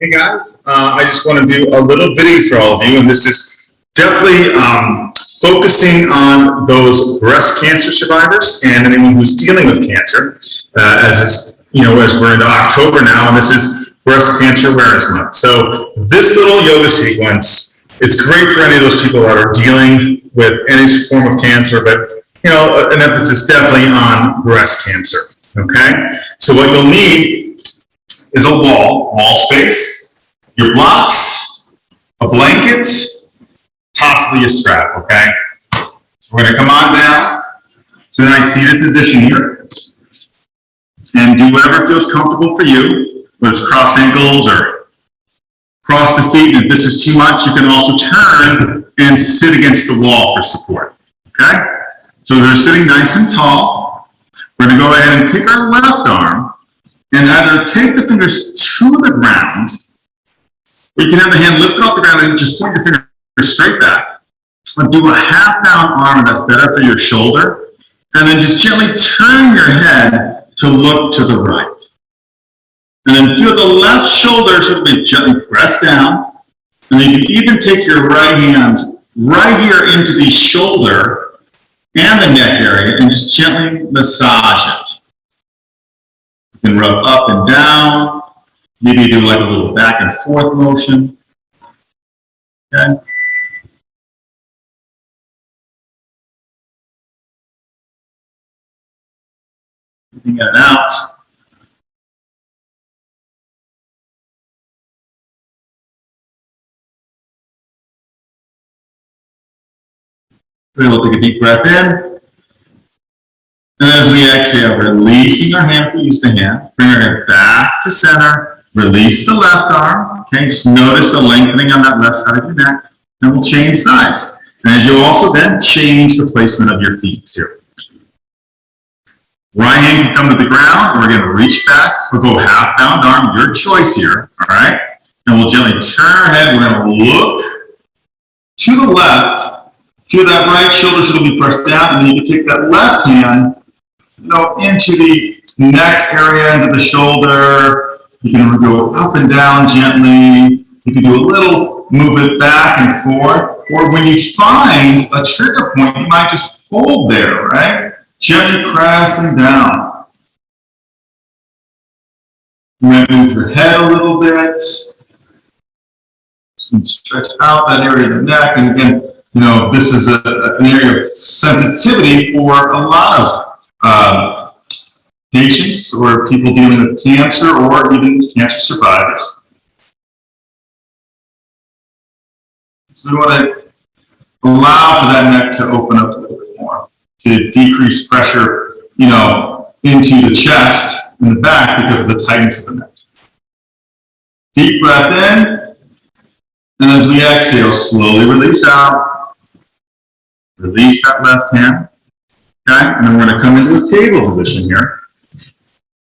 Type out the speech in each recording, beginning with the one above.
Hey guys, I just want to do a little video for all of you, and this is definitely focusing on those breast cancer survivors and anyone who's dealing with cancer. As we're into October now, and this is Breast Cancer Awareness Month. So this little yoga sequence is great for any of those people that are dealing with any form of cancer, but an emphasis definitely on breast cancer. Okay, so what you'll need is a wall space, your blocks, a blanket, possibly a strap, okay? So we're gonna come on down to a nice seated position here and do whatever feels comfortable for you, whether it's cross ankles or cross the feet. And if this is too much, you can also turn and sit against the wall for support, okay? So we're sitting nice and tall. We're gonna go ahead and take our left arm and either take the fingers to the ground, or you can have the hand lifted off the ground and just point your finger straight back. Or do a half down arm, that's better for your shoulder. And then just gently turn your head to look to the right. And then feel the left shoulder should be gently pressed down. And then you can even take your right hand right here into the shoulder and the neck area and just gently massage it. You can rub up and down. Maybe do like a little back and forth motion. Okay. In and out. Then we'll take a deep breath in. And as we exhale, releasing our hand, we use the hand, bring our head back to center, release the left arm, okay, just notice the lengthening on that left side of your neck, and we'll change sides. And as you'll also then change the placement of your feet too. Right hand can come to the ground, we're gonna reach back, we'll go half bound arm, your choice here, all right? And we'll gently turn our head, we're gonna look to the left, feel that right shoulder should be pressed down, and then you can take that left hand into the neck area, into the shoulder. You can go up and down gently. You can do a little movement back and forth. Or when you find a trigger point, you might just hold there, right? Gently pressing down. You might move your head a little bit. And stretch out that area of the neck. And again, this is an area of sensitivity for a lot of patients or people dealing with cancer or even cancer survivors. So we want to allow for that neck to open up a little bit more, to decrease pressure, into the chest and the back because of the tightness of the neck. Deep breath in, and as we exhale, slowly release out. Release that left hand. Okay, and then we're going to come into a table position here.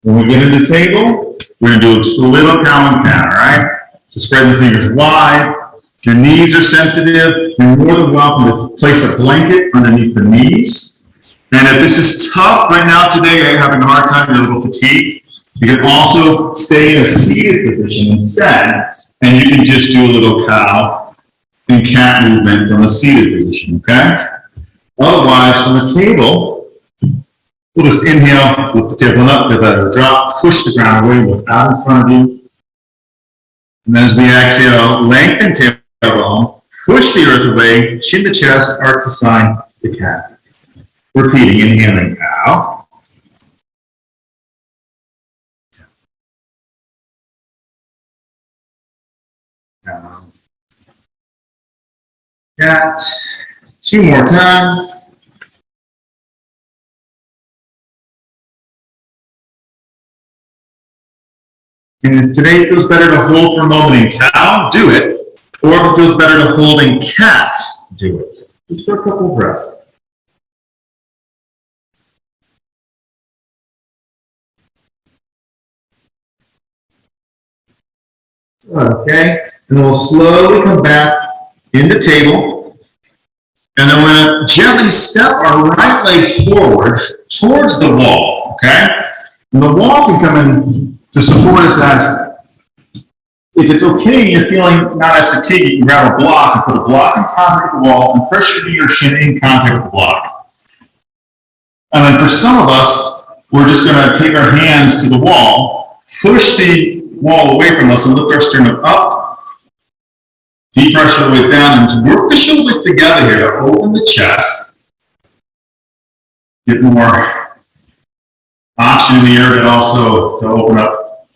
When we get into the table, we're going to do just a little cow and cat, all right? So spread the fingers wide. If your knees are sensitive, you're more than welcome to place a blanket underneath the knees. And if this is tough right now today, you're having a hard time, you're a little fatigued, you can also stay in a seated position instead, and you can just do a little cow and cat movement from a seated position, okay? Otherwise, from the table, we'll just inhale, lift the tailbone up, give that a drop, push the ground away, look out in front of you. And then as we exhale, lengthen tailbone, push the earth away, chin to chest, arch the spine, the cat. Repeating, inhaling out. Down. Cat. 2 more times. And if today it feels better to hold for a moment in cow, do it. Or if it feels better to hold in cat, do it. Just for a couple of breaths. Okay, and then we'll slowly come back into table. And then we're going to gently step our right leg forward towards the wall, okay? And the wall can come in to support us as if it's okay and you're feeling not as fatigued, you can grab a block and put a block in contact with the wall and press your knee or shin in contact with the block. And then for some of us, we're just going to take our hands to the wall, push the wall away from us and lift our sternum up, deep pressure the way down, and to work the shoulders together here to open the chest, get more oxygen in the air, but also to open up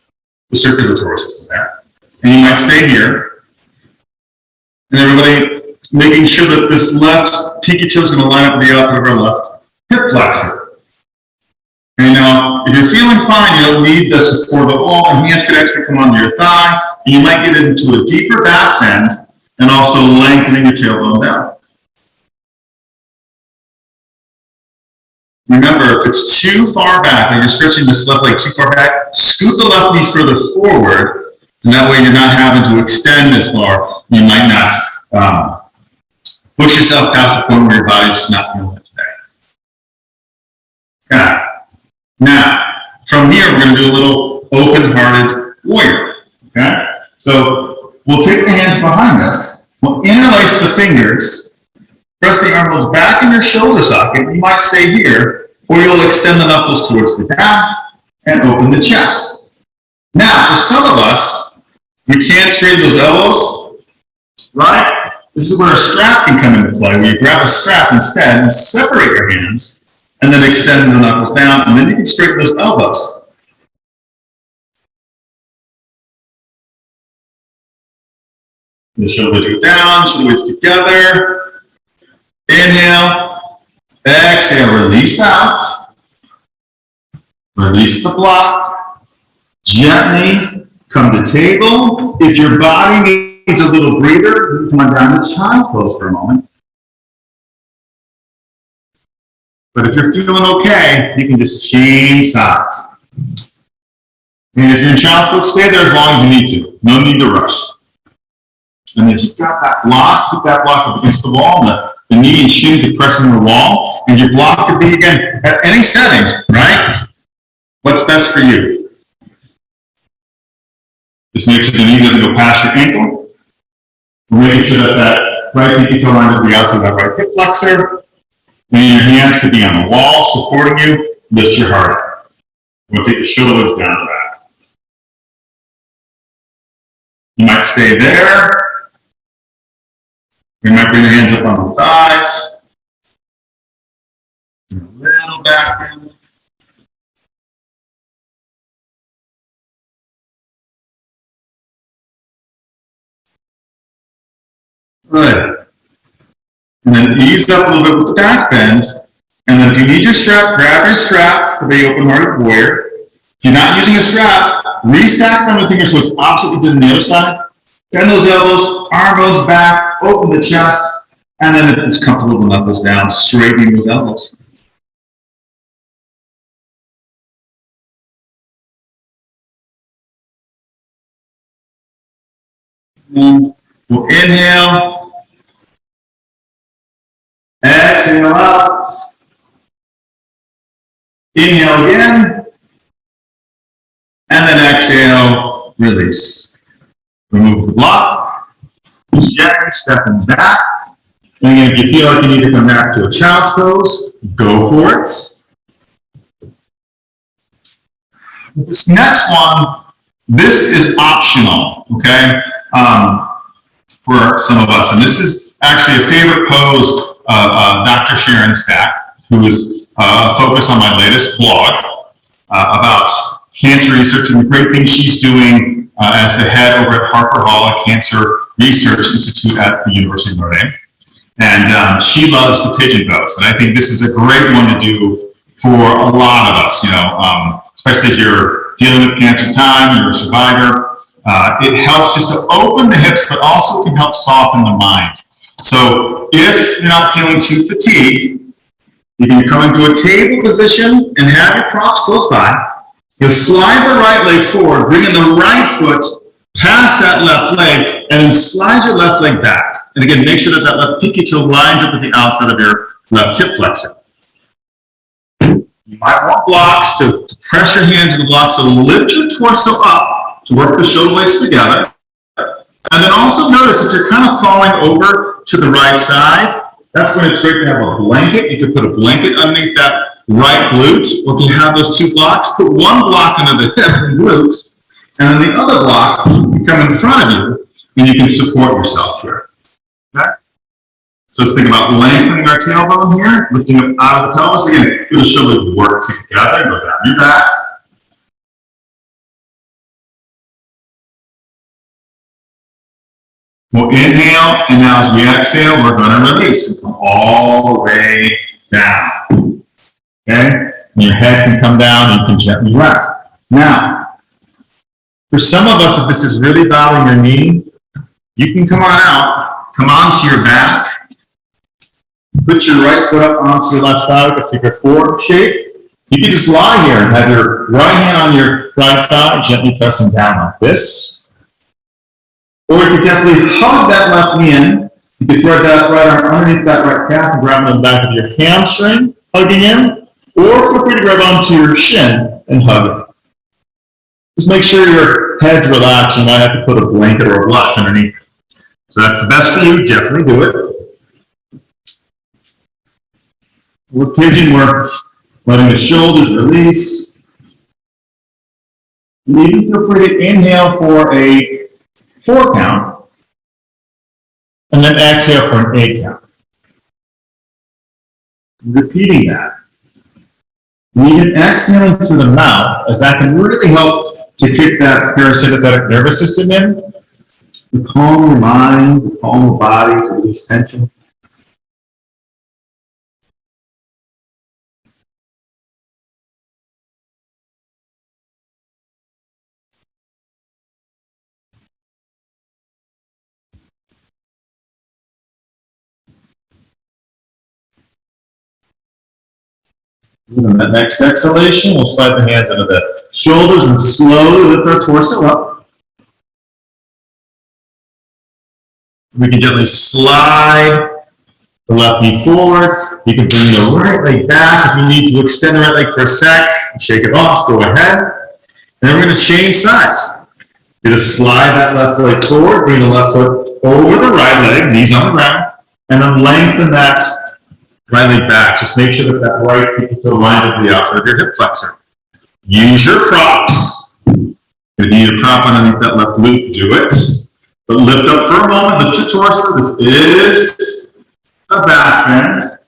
the circulatory system there. And you might stay here. And everybody making sure that this left pinky toe is going to line up with the outside of our left hip flexor. And now, if you're feeling fine, you don't need the support of the wall, and hands could actually come under your thigh, and you might get into a deeper back bend, and also lengthening your tailbone down. Remember, if it's too far back, and you're stretching this left leg too far back, scoot the left knee further forward, and that way you're not having to extend as far. You might not push yourself past the point where your body's just not feeling it today. Okay. Now, from here, we're going to do a little open-hearted warrior. Okay? So, we'll take the hands behind us, we'll interlace the fingers, press the arm back in your shoulder socket. You might stay here, or you'll extend the knuckles towards the back and open the chest. Now, for some of us, we can't straighten those elbows, right? This is where a strap can come into play, where you grab a strap instead and separate your hands, and then extend the knuckles down, and then you can straighten those elbows. The shoulders go down, shoulders together. Inhale, exhale, release out. Release the block. Gently come to table. If your body needs a little breather, you can come on down to child's pose for a moment. But if you're feeling okay, you can just change sides. And if you're in child's pose, stay there as long as you need to. No need to rush. And if you've got that block, put that block up against the wall. The knee and shin could press on the wall. And your block could be, again, at any setting, right? What's best for you? Just make sure the knee doesn't go past your ankle. Making sure that right pinky toe lines up the outside of that right hip flexor. And your hands could be on the wall, supporting you. Lift your heart up. We'll take the shoulder blades down to back. You might stay there. You might bring your hands up on the thighs. A little back bend. Good. And then ease up a little bit with the back bend. And then if you need your strap, grab your strap for the open-hearted warrior. If you're not using a strap, restack them with fingers so it's opposite what you did on the other side. Bend those elbows, arm goes back, open the chest, and then if it's comfortable, the knuckles down, straightening those elbows. And we'll inhale. Exhale out. Inhale again. And then exhale, release. Remove the block. Gently stepping back. And again, if you feel like you need to come back to a child's pose, go for it. This next one, this is optional, okay, for some of us. And this is actually a favorite pose of Dr. Sharon Stack, who is focused on my latest blog about cancer research and the great things she's doing as the head over at Harper Hall Cancer Research Institute at the University of Notre Dame. And she loves the pigeon pose. And I think this is a great one to do for a lot of us, you know, especially if you're dealing with cancer time, you're a survivor. It helps just to open the hips, but also can help soften the mind. So if you're not feeling too fatigued, you can come into a table position and have your props close by. You'll slide the right leg forward, bringing the right foot past that left leg, and then slide your left leg back. And again, make sure that that left pinky toe lines up with the outside of your left hip flexor. You might want blocks to press your hands in the blocks to lift your torso up to work the shoulder blades together. then also notice if you're kind of falling over to the right side, that's when it's great to have a blanket. You could put a blanket underneath that right glute, or if you have those two blocks, put one block under the hip and glutes, and then the other block can come in front of you, and you can support yourself here. Okay? So let's think about lengthening our tailbone here, lifting up out of the pelvis. Again, feel the shoulders work together, go down your back. We'll inhale, and now as we exhale, we're going to release and come all the way down. Okay? And your head can come down, and you can gently rest. Now, for some of us, if this is really bothering your knee, you can come on out, come onto your back, put your right foot up onto your left thigh with a figure four shape. You can just lie here and have your right hand on your right thigh, gently pressing down like this. Or you could definitely hug that left knee in. You could thread that right arm underneath that right calf and grab on the back of your hamstring, hugging in. Or feel free to grab onto your shin and hug it. Just make sure your head's relaxed. You might have to put a blanket or a block underneath. So that's the best for you. Definitely do it. We're pigeon, we're letting the shoulders release. You even feel free to inhale for a 4 count, and then exhale for an 8 count. Repeating that. And even exhaling through the mouth, as that can really help to kick that parasympathetic nervous system in, to calm your mind, to calm the body, to release tension. And then that next exhalation, we'll slide the hands under the shoulders and slowly lift our torso up. We can gently slide the left knee forward. You can bring the right leg back. If you need to extend the right leg for a sec and shake it off, go ahead. And then we're going to change sides. You're going to slide that left leg forward, bring the left foot over the right leg, knees on the ground, and then lengthen that right leg back. Just make sure that that right heel toe lines with the outside of your hip flexor. Use your props. If you need a prop underneath that left glute, do it. But lift up for a moment, lift your torso. This is a back bend.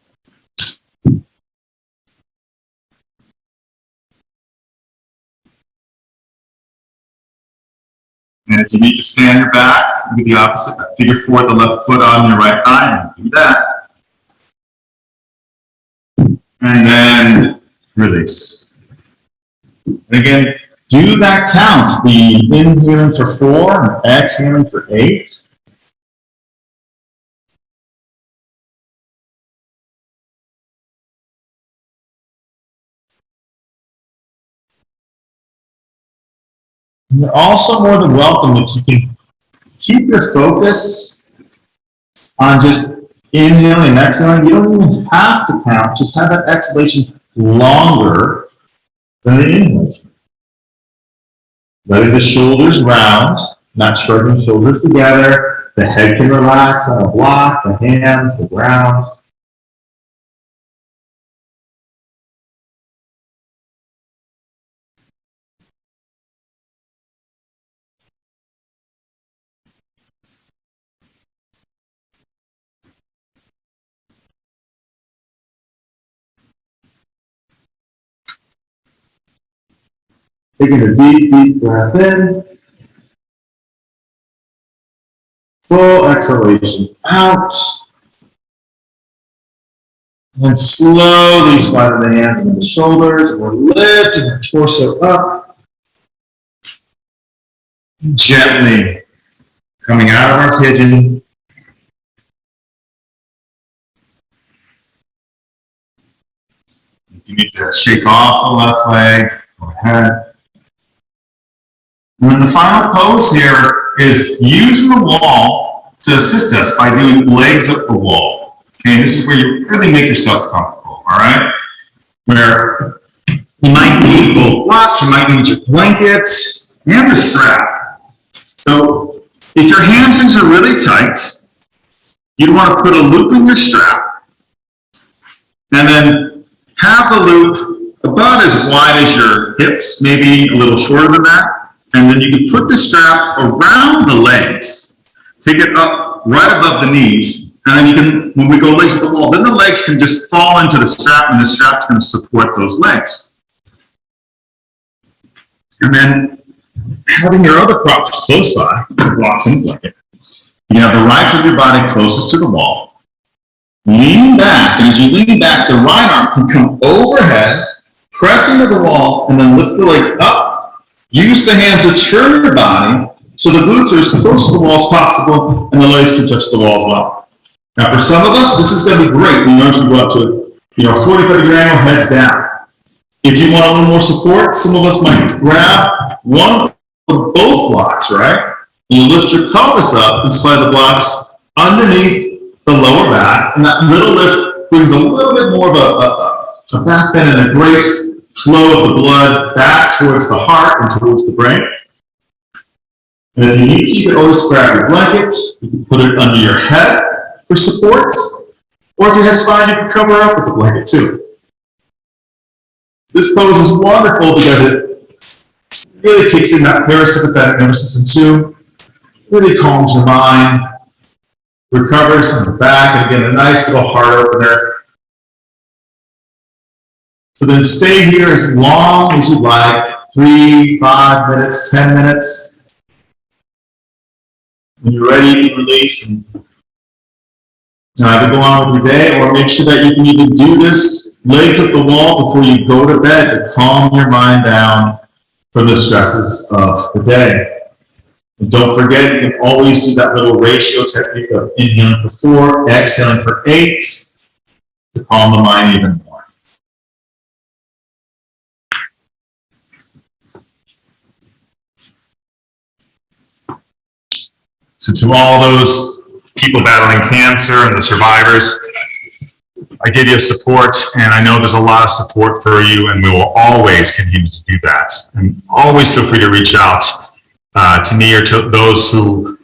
And if you need to stand your back, do the opposite. Figure four, the left foot on your right thigh, and do that. And then release. And again, do that count. The inhaling for 4 and exhaling for 8. And you're also more than welcome if you can keep your focus on just inhaling and exhaling. You don't even have to count. Just have that exhalation longer than the inhalation. Letting the shoulders round, not shrugging shoulders together. The head can relax on a block, the hands, the ground. Taking a deep, deep breath in. Full exhalation out. And slowly sliding the hands into the shoulders, or lifting the torso up. Gently coming out of our pigeon. If you need to shake off the left leg, go ahead. And then the final pose here is using the wall to assist us by doing legs up the wall. Okay, this is where you really make yourself comfortable, all right? Where you might need both blocks, you might need your blankets, and the strap. So If your hamstrings are really tight, you'd want to put a loop in your strap and then have the loop about as wide as your hips, maybe a little shorter than that. And then you can put the strap around the legs, take it up right above the knees, and then you can, when we go legs to the wall, then the legs can just fall into the strap and the strap's going to support those legs. And then having your other props close by, blocks and blanket. You have the right side of your body closest to the wall. Lean back, and as you lean back, the right arm can come overhead, press into the wall, and then lift the legs up. Use the hands to turn your body so the glutes are as close to the wall as possible, and the legs can touch the wall as well. Now, for some of us, this is going to be great. We notice we go up to 45-degree angle, heads down. If you want a little more support, some of us might grab one of both blocks, right? You lift your pelvis up and slide the blocks underneath the lower back, and that middle lift brings a little bit more of a back bend and a great flow of the blood back towards the heart and towards the brain. And if you need to, you can always grab your blanket, you can put it under your head for support, or if your head's fine, you can cover up with the blanket too. This pose is wonderful because it really kicks in that parasympathetic nervous system too, really calms your mind, recovers from the back, and again, a nice little heart opener. So then stay here as long as you like, 3, 5 minutes, 10 minutes. When you're ready, you can release and either go on with your day, or make sure that you can even do this legs up the wall before you go to bed to calm your mind down from the stresses of the day. And don't forget, you can always do that little ratio technique of inhaling for 4, exhaling for 8 to calm the mind even more. So to all those people battling cancer and the survivors, I give you support, and I know there's a lot of support for you, and we will always continue to do that. And always feel free to reach out to me or to those who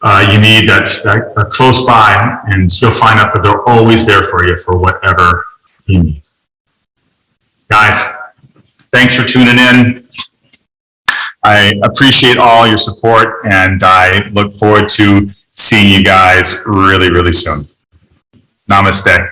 you need that are close by, and you'll find out that they're always there for you for whatever you need. Guys, thanks for tuning in. I appreciate all your support, and I look forward to seeing you guys really, really soon. Namaste.